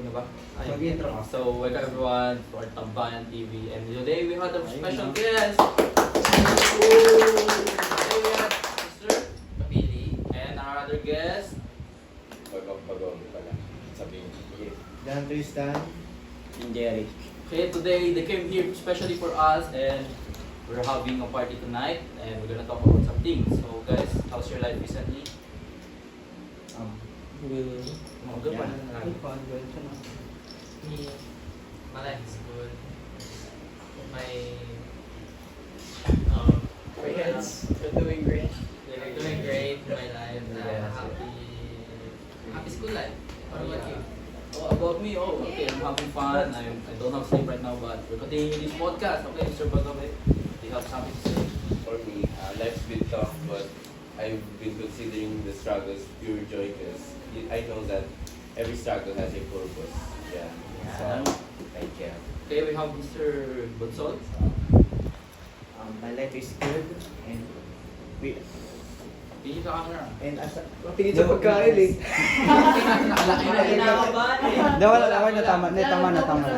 na ba? Mag-intro ka. So, welcome everyone to our Tambayan TV. And today we had a special guest. Today we had Mr. Kapili and our other guest. Pagod pala. Sabihin. Dan Tristan. And Jerry. Okay, today they came here especially for us and we're having a party tonight and we're gonna talk about some things. So guys, how's your life recently? Good Yeah. one. Me, my life is good. My friends are doing great. They're doing great in my life. Yes. Happy school life. What about you? Oh, about me, okay, I'm having fun. I don't have sleep right now, but we're continuing this podcast. Okay, Mr. Bagabe, do you have something to say? For me, life's been tough, but I've been considering the struggles pure joy because I know that every struggle has a purpose. Yeah. So, thank you. Okay, we have Mr. Bonsol. My life is good and we Tingin sa camera. and as mapinit sa pagkain eh. Nakalaki na. Wala, tama na.